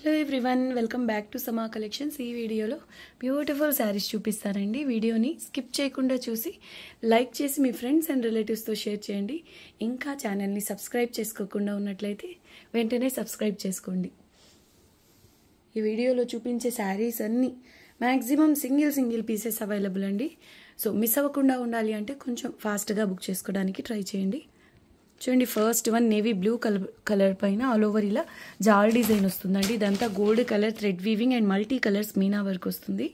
Hello everyone, welcome back to సమా collections. ఈ వీడియోలో బ్యూటిఫుల్ శారీస్ చూపిస్తానండి. వీడియోని స్కిప్ చేయకుండా చూసి లైక్ చేసి మీ ఫ్రెండ్స్ అండ్ రిలేటివ్స్తో షేర్ చేయండి. ఇంకా ఛానల్ని సబ్స్క్రైబ్ చేసుకోకుండా ఉన్నట్లయితే వెంటనే సబ్స్క్రైబ్ చేసుకోండి. ఈ వీడియోలో చూపించే శారీస్ అన్నీ మ్యాక్సిమం సింగిల్ పీసెస్ అవైలబుల్ అండి. సో మిస్ అవ్వకుండా ఉండాలి అంటే కొంచెం ఫాస్ట్గా బుక్ చేసుకోవడానికి ట్రై చేయండి. చూడండి, first one navy blue colour పైన ఆల్ ఓవర్ ఇలా జాల్ డిజైన్ వస్తుందండి. ఇదంతా gold colour thread weaving and multi colours మీనా వర్క్ వస్తుంది.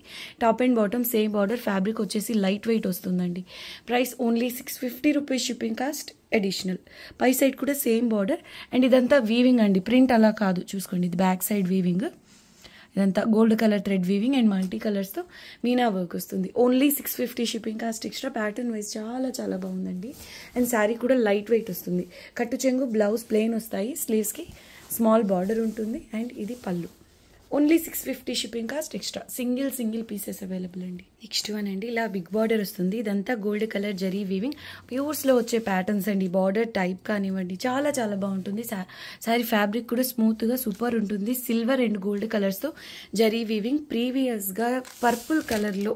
Top and bottom same border, fabric వచ్చేసి లైట్ వెయిట్ వస్తుందండి. Price only 650 rupees, shipping cost additional. పై సైడ్ కూడా సేమ్ బార్డర్ అండ్ ఇదంతా వీవింగ్ అండి, ప్రింట్ అలా కాదు. చూసుకోండి, ఇది బ్యాక్ సైడ్ వీవింగ్. ఇదంతా gold colour thread weaving and multi కలర్స్తో మీనా వర్క్ వస్తుంది. Only 650, shipping cost extra. Pattern wise చాలా బాగుందండి. అండ్ శారీ కూడా లైట్ వెయిట్ వస్తుంది. కట్టు చెంగు, బ్లౌజ్ ప్లెయిన్ వస్తాయి. స్లీవ్స్కి స్మాల్ బార్డర్ ఉంటుంది అండ్ ఇది పళ్ళు. Only 650, shipping cost extra. Single pieces available అండి. నెక్స్ట్ వన్ అండి, ఇలా బిగ్ బార్డర్ వస్తుంది. ఇదంతా గోల్డ్ కలర్ జరీ వీవింగ్, ప్యూర్స్లో వచ్చే ప్యాటర్న్స్ అండి. బార్డర్ టైప్ కానివ్వండి, చాలా బాగుంటుంది. శారీ ఫ్యాబ్రిక్ కూడా స్మూత్గా సూపర్ ఉంటుంది. సిల్వర్ అండ్ గోల్డ్ కలర్స్తో జరీ వీవింగ్. ప్రీవియస్గా పర్పుల్ కలర్లో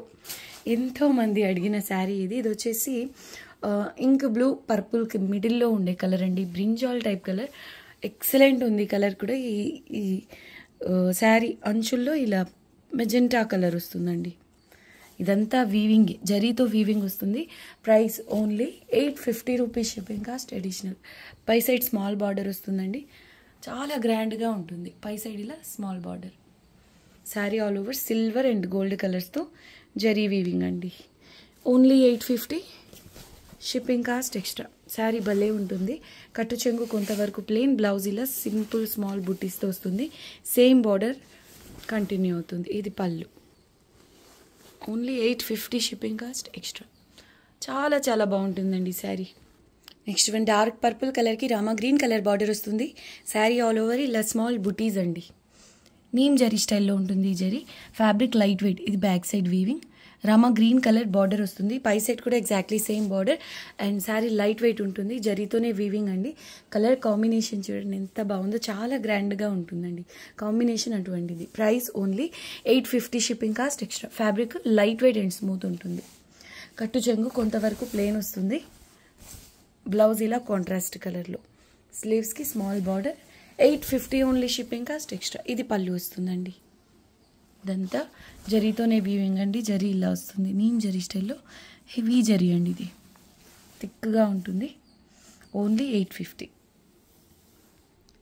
ఎంతోమంది అడిగిన శారీ ఇది. ఇది వచ్చేసి ఇంక్ బ్లూ పర్పుల్కి మిడిల్లో ఉండే కలర్ అండి. బ్రింజాల్ టైప్ కలర్, ఎక్సలెంట్ ఉంది కలర్ కూడా. ఈ శారీ అంచుల్లో ఇలా మెజెంటా కలర్ వస్తుందండి. ఇదంతా వీవింగ్, జరీతో వీవింగ్ వస్తుంది. Price only 850 rupees, shipping cost additional. పై సైడ్ స్మాల్ బార్డర్ వస్తుందండి. చాలా గ్రాండ్గా ఉంటుంది. పై సైడ్ ఇలా small border. Sari all over silver and gold కలర్స్తో జరీ వీవింగ్ అండి. Only 850, shipping cost extra. Sari భలే ఉంటుంది. కట్టు చెంగు కొంతవరకు ప్లెయిన్, బ్లౌజ్ ఇలా సింపుల్ స్మాల్ బుట్టీస్తో వస్తుంది. సేమ్ బార్డర్ కంటిన్యూ అవుతుంది. ఇది పళ్ళు. Only 850, shipping cost extra. చాలా బాగుంటుందండి sari. Next one dark purple కలర్కి రామా గ్రీన్ కలర్ బార్డర్ వస్తుంది. శారీ ఆల్ ఓవర్ ఇలా స్మాల్ బుటీస్ అండి. నీమ్ జరీ స్టైల్లో ఉంటుంది ఈ జరీ. Fabric light weight. ఇది back side weaving. Rama green colour border వస్తుంది. పై సైడ్ కూడా exactly same border and sari light weight ఉంటుంది. జరీతోనే వీవింగ్ అండి. కలర్ కాంబినేషన్ చూడండి ఎంత బాగుందో, చాలా గ్రాండ్గా ఉంటుందండి కాంబినేషన్ అటువంటిది. Price only 850, shipping cost extra. Fabric light weight and smooth ఉంటుంది. కట్టు చెంగు కొంతవరకు ప్లెయిన్ వస్తుంది. బ్లౌజ్ ఇలా కాంట్రాస్ట్ కలర్లో. స్లీవ్స్కి small border. 850 only, shipping cost extra. ఇది పళ్ళు వస్తుందండి. ఇదంతా జరీతోనే వీవింగ్ అండి. జరీ ఇలా వస్తుంది. నీమ్ జరీ స్టైల్లో హెవీ జరీ అండి. ఇది థిక్గా ఉంటుంది. ఓన్లీ 850.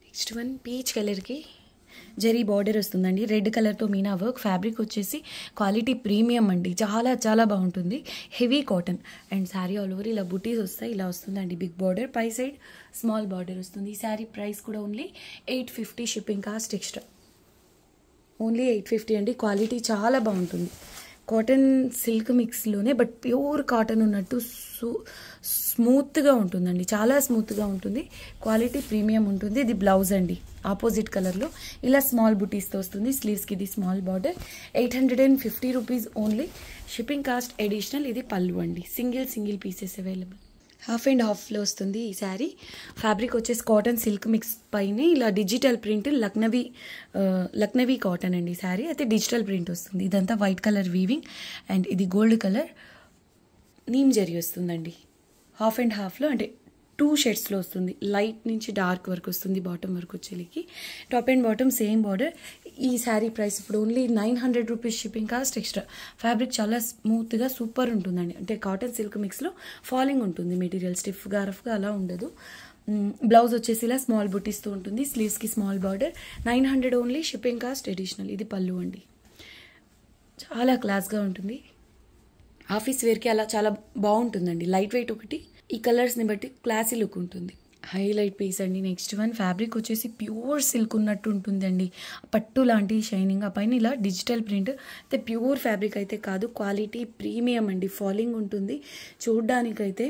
నెక్స్ట్ వన్ పీచ్ కలర్కి జరీ బార్డర్ వస్తుందండి. రెడ్ కలర్తో మీనా వర్క్. ఫ్యాబ్రిక్ వచ్చేసి క్వాలిటీ ప్రీమియం అండి. చాలా బాగుంటుంది. Heavy cotton and sari all over ఇలా బుటీస్ వస్తాయి. ఇలా వస్తుందండి బిగ్ బార్డర్. పై సైడ్ స్మాల్ బార్డర్ వస్తుంది. ఈ శారీ ప్రైస్ కూడా only 850, shipping cost extra. Only 850 అండి. క్వాలిటీ చాలా బాగుంటుంది. కాటన్ సిల్క్ మిక్స్లోనే బట్ ప్యూర్ కాటన్ ఉన్నట్టు స్మూత్గా ఉంటుందండి. చాలా స్మూత్గా ఉంటుంది. క్వాలిటీ ప్రీమియం ఉంటుంది. ఇది బ్లౌజ్ అండి. ఆపోజిట్ కలర్లో ఇలా స్మాల్ బుటీస్తో వస్తుంది. స్లీవ్స్కి ఇది small border. 850 rupees only, shipping cost additional. ఇది పళ్ళు అండి. Single pieces available. Half and హాఫ్లో వస్తుంది ఈ శారీ. ఫ్యాబ్రిక్ వచ్చేసి కాటన్ సిల్క్ మిక్స్ పైన ఇలా డిజిటల్ ప్రింట్, లక్నవీ కాటన్ అండి శారీ. అయితే డిజిటల్ ప్రింట్ వస్తుంది. ఇదంతా వైట్ కలర్ వీవింగ్ అండ్ ఇది గోల్డ్ కలర్ నీమ్ జరీ వస్తుందండి. హాఫ్ అండ్ హాఫ్లో అంటే 2 షేడ్స్లో వస్తుంది. లైట్ నుంచి డార్క్ వరకు వస్తుంది. బాటమ్ వరకు వచ్చేలికి top and bottom same border. ఈ శారీ ప్రైస్ ఇప్పుడు only 900 rupees, shipping cost extra. Fabric చాలా స్మూత్గా సూపర్ ఉంటుందండి. అంటే కాటన్ సిల్క్ మిక్స్లో ఫాలింగ్ ఉంటుంది. మెటీరియల్ స్టిఫ్గా రఫ్గా అలా ఉండదు. బ్లౌజ్ వచ్చేసి ఇలా స్మాల్ బుటీస్తో ఉంటుంది. స్లీవ్స్కి small border. 900 only, shipping cost additional. ఇది పళ్ళు అండి. చాలా క్లాస్గా ఉంటుంది. ఆఫీస్ వేర్కి అలా చాలా బాగుంటుందండి. లైట్ వెయిట్ ఒకటి, ఈ కలర్స్ని బట్టి క్లాసీ లుక్ ఉంటుంది. హైలైట్ పీస్ అండి. నెక్స్ట్ వన్ ఫ్యాబ్రిక్ వచ్చేసి ప్యూర్ సిల్క్ ఉన్నట్టు ఉంటుందండి. పట్టు లాంటి షైనింగ్. ఆ పైన ఇలా డిజిటల్ ప్రింట్. అయితే ప్యూర్ ఫ్యాబ్రిక్ అయితే కాదు, క్వాలిటీ ప్రీమియం అండి. ఫాలింగ్ ఉంటుంది. చూడ్డానికైతే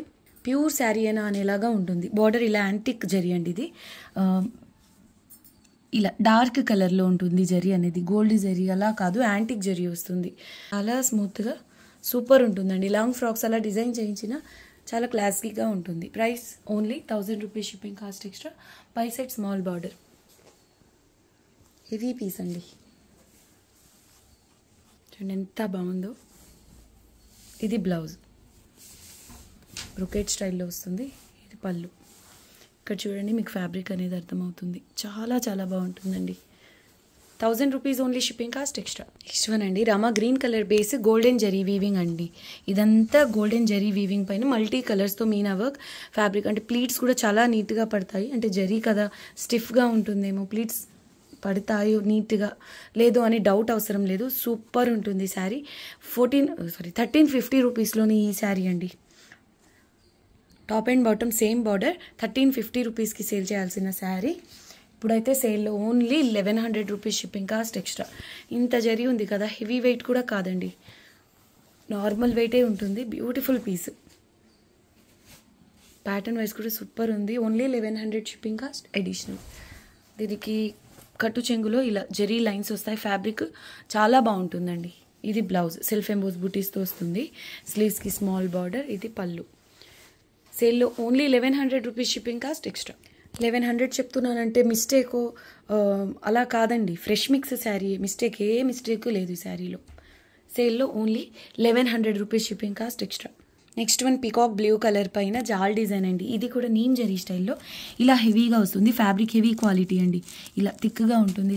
ప్యూర్ శారీ అయినా అనేలాగా ఉంటుంది. బార్డర్ ఇలా యాంటిక్ జరీ అండి. ఇది ఇలా డార్క్ కలర్లో ఉంటుంది జరీ అనేది. గోల్డ్ జరీ అలా కాదు, యాంటిక్ జరీ వస్తుంది. చాలా స్మూత్గా సూపర్ ఉంటుందండి. లాంగ్ ఫ్రాక్స్ అలా డిజైన్ చేయించిన చాలా క్లాసీగా ఉంటుంది. Price only 1000 rupees, shipping cost extra. పై side small border. Heavy piece అండి, చూడండి ఎంత బాగుందో. ఇది బ్లౌజ్ బ్రొకెట్ స్టైల్లో వస్తుంది, ఇది పళ్ళు. ఇక్కడ చూడండి మీకు ఫ్యాబ్రిక్ అనేది అర్థమవుతుంది, చాలా చాలా బాగుంటుందండి. 1000 rupees only, shipping cost extra. Next one అండి, రామా green colour base golden zari weaving అండి. ఇదంతా గోల్డెన్ జరీ వీవింగ్ పైన మల్టీ కలర్స్తో మీనా వర్క్ ఫ్యాబ్రిక్. అంటే ప్లీట్స్ కూడా చాలా నీట్గా పడతాయి. అంటే జరీ కదా స్టిఫ్గా ఉంటుందేమో, ప్లీట్స్ పడతాయో నీట్గా లేదు అని డౌట్ అవసరం లేదు. సూపర్ ఉంటుంది శారీ. 1350 రూపీస్లోని ఈ శారీ అండి. Top and bottom same border, 1350 రూపీస్కి సేల్ చేయాల్సిన శారీ ఇప్పుడైతే సేల్లో only 1100 rupees, shipping cost extra. ఇంత జరీ ఉంది కదా, హెవీ వెయిట్ కూడా కాదండి, నార్మల్ వెయిటే ఉంటుంది. బ్యూటిఫుల్ పీస్, ప్యాటర్న్ వైజ్ కూడా సూపర్ ఉంది. Only 1100, shipping cost additional. దీనికి కట్టు చెంగులో ఇలా జరీ లైన్స్ వస్తాయి, ఫ్యాబ్రిక్ చాలా బాగుంటుందండి. ఇది బ్లౌజ్ సెల్ఫ్ ఎంబోస్ బూటీస్తో వస్తుంది, స్లీవ్స్కి స్మాల్ బార్డర్. ఇది పళ్ళు. సేల్లో only 1100 rupees, shipping cost extra. 1100 చెప్తున్నానంటే మిస్టేక్ అలా కాదండి, ఫ్రెష్ మిక్స్ శారీ, మిస్టేక్ ఏ మిస్టేక్ లేదు ఈ శారీలో. సేల్లో only 1100 rupees, shipping cost extra. Next one peacock blue colour పైన జాల్ డిజైన్ అండి. ఇది కూడా నీమ్ జరీ స్టైల్లో ఇలా హెవీగా వస్తుంది, ఫ్యాబ్రిక్ హెవీ క్వాలిటీ అండి. ఇలా థిక్గా ఉంటుంది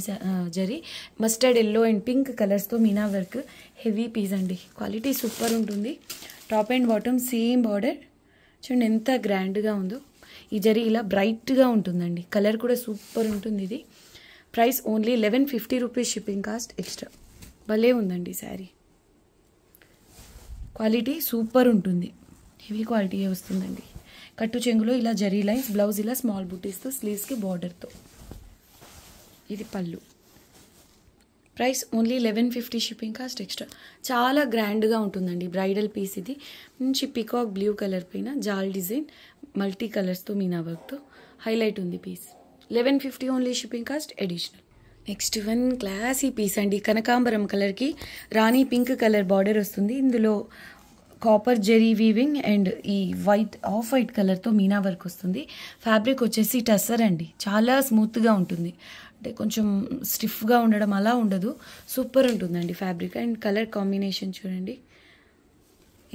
zari. Mustard yellow and pink కలర్స్తో మీనా వర్క్, హెవీ పీస్ అండి, క్వాలిటీ సూపర్ ఉంటుంది. Top and bottom same border, చూడండి ఎంత గ్రాండ్గా ఉందో. ఈ జరీ ఇలా బ్రైట్గా ఉంటుందండి, కలర్ కూడా సూపర్ ఉంటుంది. ఇది price only 1150 rupees, shipping cost extra. భలే ఉందండి శారీ, క్వాలిటీ సూపర్ ఉంటుంది, హెవీ క్వాలిటీ వస్తుందండి. కట్టు చెంగులో ఇలా జరీ లైన్స్, బ్లౌజ్ ఇలా స్మాల్ బూటీస్తో, స్లీవ్స్కి బార్డర్తో. ఇది పళ్ళు. Price only 1150, shipping cost extra. చాలా గ్రాండ్గా ఉంటుందండి, బ్రైడల్ పీస్ ఇది. మంచి పీకాక్ బ్లూ కలర్ పైన జాల్ డిజైన్, మల్టీ కలర్స్తో మీనా వర్క్తో హైలైట్ ఉంది piece. 1150 only, shipping cost additional. Next one classy piece అండి, కనకాంబరం కలర్కి రాణి పింక్ కలర్ బార్డర్ వస్తుంది. ఇందులో కాపర్ జెరీ వీవింగ్ అండ్ ఈ ఆఫ్ వైట్ కలర్తో మీనా వర్క్ వస్తుంది. ఫ్యాబ్రిక్ వచ్చేసి టస్సర్ అండి, చాలా స్మూత్గా ఉంటుంది. అంటే కొంచెం స్టిఫ్గా ఉండడం అలా ఉండదు, సూపర్ ఉంటుందండి ఫ్యాబ్రిక్. అండ్ కలర్ కాంబినేషన్ చూడండి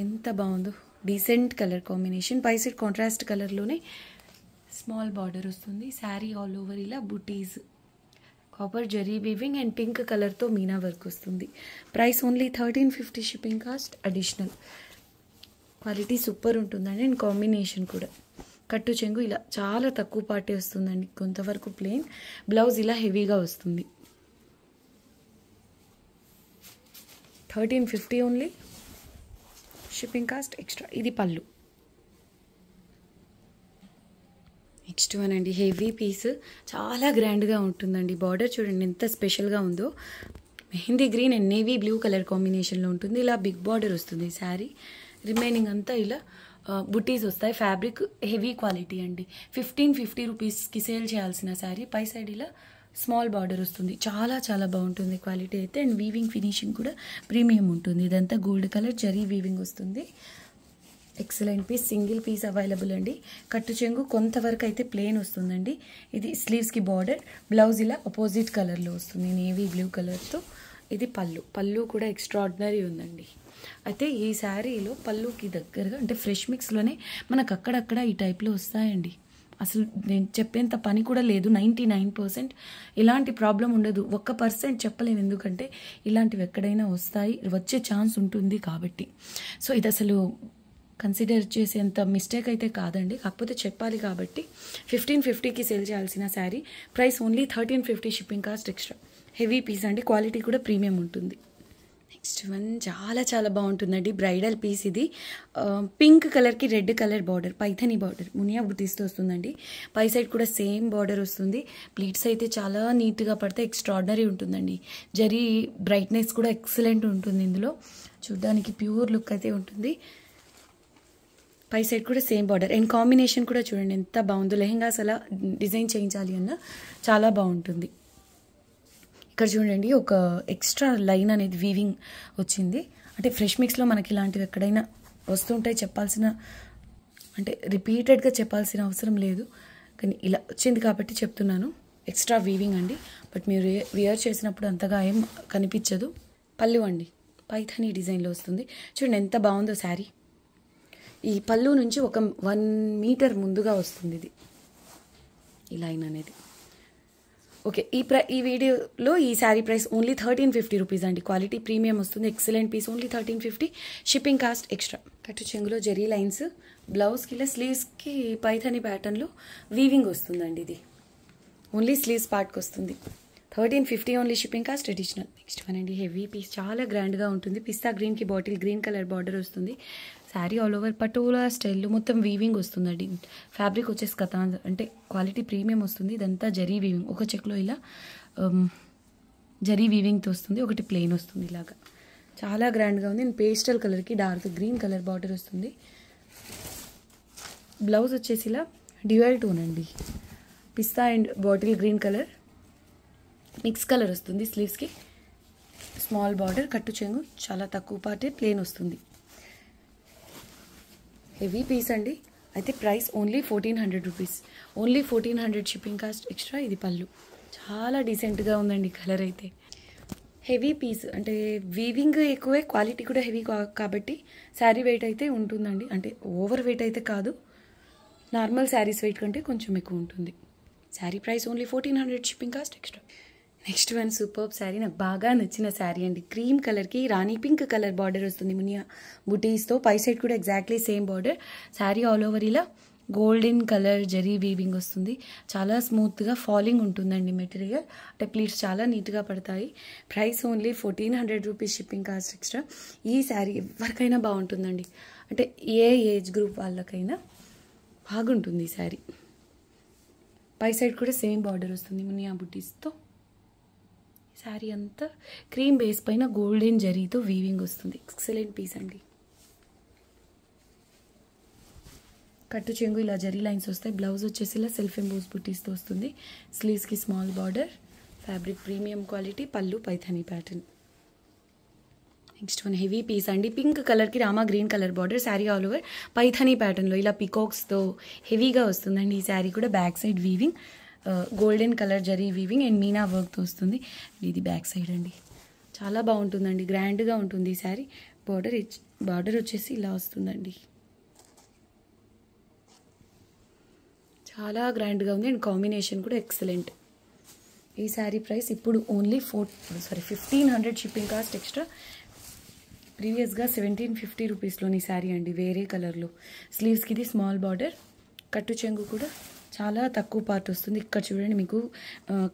ఎంత బాగుందో, డీసెంట్ కలర్ కాంబినేషన్. పై సైడ్ కాంట్రాస్ట్ కలర్లోనే స్మాల్ బార్డర్ వస్తుంది. శారీ ఆల్ ఓవర్ ఇలా బుటీస్, copper zari weaving and pink కలర్తో మీనా వర్క్ వస్తుంది. Price only 1350, shipping cost additional. Quality super ఉంటుందండి అండ్ కాంబినేషన్ కూడా. కట్టు చెంగు ఇలా చాలా తక్కువ పార్టీ వస్తుందండి, కొంతవరకు ప్లెయిన్. బ్లౌజ్ ఇలా హెవీగా వస్తుంది. 1350 ఓన్లీ, షిప్పింగ్ కాస్ట్ ఎక్స్ట్రా. ఇది పళ్ళు. నెక్స్ట్ వన్ అండి, హెవీ పీస్, చాలా గ్రాండ్గా ఉంటుందండి. బార్డర్ చూడండి ఎంత స్పెషల్గా ఉందో, mehndi green and navy blue colour కాంబినేషన్లో ఉంటుంది. ఇలా బిగ్ బార్డర్ వస్తుంది శారీ, రిమైనింగ్ అంతా ఇలా బుటీస్ వస్తాయి. ఫ్యాబ్రిక్ హెవీ క్వాలిటీ అండి. 1550 రూపీస్కి సేల్ చేయాల్సిన శారీ. పై సైడ్ ఇలా స్మాల్ బార్డర్ వస్తుంది, చాలా చాలా బాగుంటుంది క్వాలిటీ అయితే. అండ్ వీవింగ్ ఫినిషింగ్ కూడా ప్రీమియం ఉంటుంది. ఇదంతా గోల్డ్ కలర్ జరీ వీవింగ్ వస్తుంది. Excellent piece, single piece available అండి. కట్టు చెంగు కొంతవరకు అయితే ప్లెయిన్ వస్తుందండి. ఇది స్లీవ్స్కి బార్డర్, బ్లౌజ్ ఇలా అపోజిట్ కలర్లో వస్తుంది, నేవీ బ్లూ కలర్తో. ఇది పళ్ళు. పళ్ళు కూడా ఎక్స్ట్రాడినరీ ఉందండి. అయితే ఈ శారీలో పళ్ళుకి దగ్గరగా అంటే ఫ్రెష్ మిక్స్లోనే మనకు అక్కడక్కడ ఈ టైప్లో వస్తాయండి. అసలు నేను చెప్పేంత పని కూడా లేదు, 99% ఎలాంటి ప్రాబ్లం ఉండదు. 1% చెప్పలేము, ఎందుకంటే ఇలాంటివి ఎక్కడైనా వచ్చే ఛాన్స్ ఉంటుంది కాబట్టి. సో ఇది అసలు కన్సిడర్ చేసేంత మిస్టేక్ అయితే కాదండి, కాకపోతే చెప్పాలి కాబట్టి. 1550కి సేల్ చేయాల్సిన sari. Price only 1350, shipping cost extra. Heavy piece అండి, క్వాలిటీ కూడా ప్రీమియం ఉంటుంది. నెక్స్ట్ వన్ చాలా చాలా బాగుంటుందండి, బ్రైడల్ పీస్ ఇది. పింక్ కలర్కి red colour border, Paithani border, మునియా బుటీస్తో వస్తుందండి. పై సైడ్ కూడా సేమ్ బార్డర్ వస్తుంది. ప్లీట్స్ అయితే చాలా నీట్గా పడితే ఎక్స్ట్రాడినరీ ఉంటుందండి. జరీ బ్రైట్నెస్ కూడా ఎక్సలెంట్ ఉంటుంది. ఇందులో చూడడానికి ప్యూర్ లుక్ అయితే ఉంటుంది. పై సైడ్ కూడా సేమ్ బార్డర్ అండ్ కాంబినేషన్ కూడా చూడండి ఎంత బాగుందో. లెహెంగాస్ అలా డిజైన్ చేయించాలి అన్న చాలా బాగుంటుంది. ఇక్కడ చూడండి ఒక ఎక్స్ట్రా లైన్ అనేది వీవింగ్ వచ్చింది. అంటే ఫ్రెష్ మిక్స్లో మనకి ఇలాంటివి ఎక్కడైనా వస్తుంటాయి, చెప్పాల్సిన అంటే రిపీటెడ్గా చెప్పాల్సిన అవసరం లేదు, కానీ ఇలా వచ్చింది కాబట్టి చెప్తున్నాను. ఎక్స్ట్రా వీవింగ్ అండి. బట్ మీరు వేర్ చేసినప్పుడు అంతగా ఏం కనిపించదు. పళ్ళు అండి పైథానీ డిజైన్లో వస్తుంది. చూడండి ఎంత బాగుందో శారీ. ఈ పళ్ళు నుంచి ఒక 1 మీటర్ ముందుగా వస్తుంది ఇది ఈ లైన్ అనేది. ఓకే, ఈ వీడియోలో ఈ శారీ ప్రైస్ ఓన్లీ 1350 రూపీస్ అండి. క్వాలిటీ ప్రీమియం వస్తుంది. Excellent piece. Only 1350. Shipping cost extra. కట్టు చెంగులో జెరీ లైన్స్. బ్లౌజ్కి ఇలా స్లీవ్స్కి పైథానీ ప్యాటర్న్లో వీవింగ్ వస్తుందండి. ఇది ఓన్లీ స్లీవ్స్ పార్ట్కి వస్తుంది. 1350 only. Shipping cost additional. Next one అండి హెవీ పీస్. చాలా గ్రాండ్గా ఉంటుంది. పిస్తా గ్రీన్కి బాటిల్ గ్రీన్ కలర్ బార్డర్ వస్తుంది. శారీ ఆల్ ఓవర్ పటోలా స్టైల్లో మొత్తం వీవింగ్ వస్తుందండి. ఫ్యాబ్రిక్ వచ్చేసి కథాన్ అంటే క్వాలిటీ ప్రీమియం వస్తుంది. ఇదంతా జరీ వీవింగ్. ఒక చెక్లో ఇలా జరీ వీవింగ్తో వస్తుంది. ఒకటి ప్లెయిన్ వస్తుంది ఇలాగా. చాలా గ్రాండ్గా ఉంది. అండ్ పేస్టల్ కలర్కి డార్క్ గ్రీన్ కలర్ బార్డర్ వస్తుంది. బ్లౌజ్ వచ్చేసి ఇలా డ్యూయల్ టోన్ అండి. Pista and bottle green colour mix colour వస్తుంది. స్లీవ్స్కి స్మాల్ బార్డర్. కట్టు చెంగు చాలా తక్కువ పార్టే ప్లెయిన్ వస్తుంది. హెవీ పీస్ అండి. అయితే price only 1400 rupees. Only 1400. Shipping cost extra. ఇది పళ్ళు. చాలా డీసెంట్గా ఉందండి కలర్ అయితే. హెవీ పీస్ అంటే వీవింగ్ ఎక్కువే, క్వాలిటీ కూడా హెవీ కాబట్టి శారీ వెయిట్ అయితే ఉంటుందండి. అంటే ఓవర్ వెయిట్ అయితే కాదు, నార్మల్ శారీస్ వెయిట్ కంటే కొంచెం ఎక్కువ ఉంటుంది. Sari price only 1400. Shipping cost extra. Next one superb sari. నాకు బాగా నచ్చిన శారీ అండి. క్రీమ్ కలర్కి రాణి పింక్ కలర్ బార్డర్ వస్తుంది మునియా బుటీస్తో. పై సైడ్ కూడా exactly same border. Sari all over ఇలా గోల్డెన్ కలర్ జరీ వీవింగ్ వస్తుంది. చాలా స్మూత్గా ఫాలింగ్ ఉంటుందండి మెటీరియల్. అంటే ప్లీట్స్ చాలా నీట్గా పడతాయి. Price only 1400 rupees. Shipping cost extra. ఈ శారీ ఎవరికైనా బాగుంటుందండి. అంటే ఏ ఏజ్ గ్రూప్ వాళ్ళకైనా బాగుంటుంది ఈ శారీ. పై సైడ్ కూడా సేమ్ బార్డర్ వస్తుంది మునియా బుటీస్తో. శారీ అంతా క్రీమ్ బేస్ పైన గోల్డెన్ జరీతో వీవింగ్ వస్తుంది. ఎక్సలెంట్ పీస్ అండి. కట్టు చెంగు ఇలా జరీ లైన్స్ వస్తాయి. బ్లౌజ్ వచ్చేసి ఇలా సెల్ఫ్ ఎంబోస్ బుటీస్తో వస్తుంది. స్లీవ్స్కి small border. Fabric premium quality. Pallu Paithani pattern. Next one heavy piece అండి. పింక్ కలర్కి Rama green colour border. Sari all over Paithani ప్యాటర్న్లో ఇలా పికాక్స్తో హెవీగా వస్తుందండి. ఈ శారీ కూడా back side weaving golden colour zari weaving and meena వర్క్తో వస్తుంది. ఇది బ్యాక్ సైడ్ అండి. చాలా బాగుంటుందండి. గ్రాండ్గా ఉంటుంది ఈ శారీ. బార్డర్ వచ్చేసి ఇలా వస్తుందండి. చాలా గ్రాండ్గా ఉంది అండ్ కాంబినేషన్ కూడా ఎక్సలెంట్. ఈ శారీ ప్రైస్ ఇప్పుడు ఓన్లీ 1500. Shipping cost extra. ప్రీవియస్గా 1750 రూపీస్లోని శారీ అండి వేరే కలర్లో. స్లీవ్స్కి ఇది స్మాల్ బార్డర్. కట్టు చెంగు కూడా చాలా తక్కువ పార్ట్ వస్తుంది. ఇక్కడ చూడండి మీకు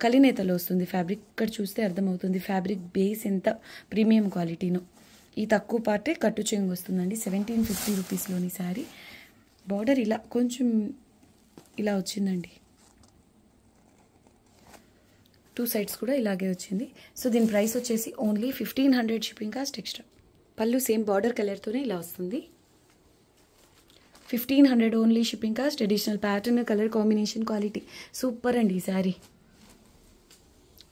కలినేతలో వస్తుంది ఫ్యాబ్రిక్. ఇక్కడ చూస్తే అర్థమవుతుంది ఫ్యాబ్రిక్ బేస్ ఎంత ప్రీమియం క్వాలిటీనో. ఈ తక్కువ పార్టే కట్టు చెంగు వస్తుందండి. 1750 రూపీస్లోని శారీ. బార్డర్ ఇలా కొంచెం ఇలా వచ్చిందండి. 2 సైడ్స్ కూడా ఇలాగే వచ్చింది. సో దీని ప్రైస్ వచ్చేసి ఓన్లీ 1500. Shipping cost extra. పళ్ళు సేమ్ బార్డర్ కలర్తోనే ఇలా వస్తుంది. 1500 only. Shipping cost additional. Pattern colour combination quality super అండి ఈ శారీ.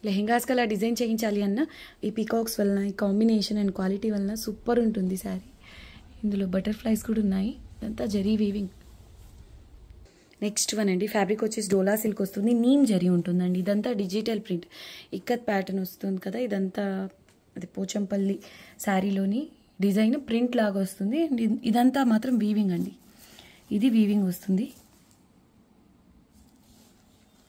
లెహెంగాస్కి అలా డిజైన్ చేయించాలి అన్న ఈ పీకాక్స్ వలన, ఈ కాంబినేషన్ అండ్ క్వాలిటీ వలన సూపర్ ఉంటుంది శారీ. ఇందులో బటర్ఫ్లైస్ కూడా ఉన్నాయి. ఇదంతా జరీ వీవింగ్. నెక్స్ట్ వన్ అండి. ఫ్యాబ్రిక్ వచ్చేసి డోలా సిల్క్ వస్తుంది. నీమ్ జరీ ఉంటుందండి. ఇదంతా డిజిటల్ ప్రింట్ ఇక్కత్ ప్యాటర్న్ వస్తుంది కదా. ఇదంతా అది పోచంపల్లి శారీలోని డిజైన్ ప్రింట్ లాగా వస్తుంది. అండ్ ఇదంతా మాత్రం వీవింగ్ అండి. ఇది వీవింగ్ వస్తుంది.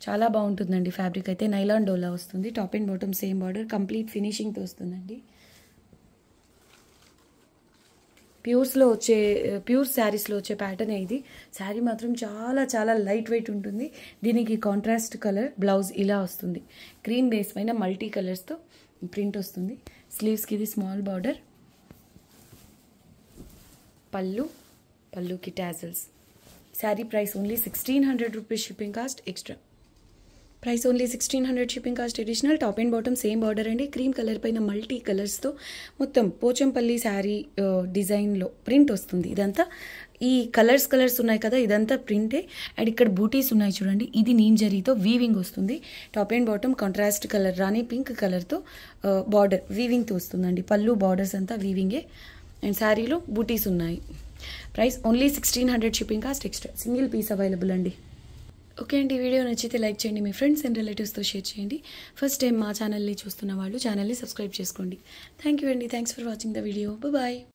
చాలా బాగుంటుందండి ఫ్యాబ్రిక్ అయితే. నైలాన్ డోలా వస్తుంది. Top and bottom same border. Complete ఫినిషింగ్తో వస్తుందండి. ప్యూర్ శారీస్లో వచ్చే ప్యాటర్న్ ఇది. శారీ మాత్రం చాలా చాలా లైట్ వెయిట్ ఉంటుంది. దీనికి కాంట్రాస్ట్ కలర్ బ్లౌజ్ ఇలా వస్తుంది. క్రీమ్ బేస్ పైన మల్టీ కలర్స్తో ప్రింట్ వస్తుంది. స్లీవ్స్కి ఇది స్మాల్ బార్డర్. పళ్ళుకి tassels. Sari price only 1600 rupees. Shipping cost extra. Price only 1600. Shipping cost additional. Top and bottom same border అండి. క్రీమ్ కలర్ పైన మల్టీ కలర్స్తో మొత్తం పోచంపల్లి శారీ డిజైన్లో ప్రింట్ వస్తుంది. ఇదంతా ఈ కలర్స్ ఉన్నాయి కదా, ఇదంతా ప్రింటే. అండ్ ఇక్కడ బూటీస్ ఉన్నాయి చూడండి. ఇది నీమ్ జరీతో వీవింగ్ వస్తుంది. Top and bottom contrast colour Rani pink కలర్తో బార్డర్ వీవింగ్తో వస్తుందండి. పళ్ళు బార్డర్స్ అంతా వీవింగే. అండ్ శారీలో బూటీస్ ఉన్నాయి. Price only 1600. Shipping cost extra. Single piece available అండి. ఓకే అండి, వీడియో నచ్చితే లైక్ చేయండి, మీ ఫ్రెండ్స్ అండ్ రిలేటివ్స్తో షేర్ చేయండి. ఫస్ట్ టైం మా ఛానల్ని చూస్తున్న వాళ్ళు ఛానల్ని సబ్స్క్రైబ్ చేసుకోండి. థ్యాంక్ యూ అండి, thanks for watching the video. Bye.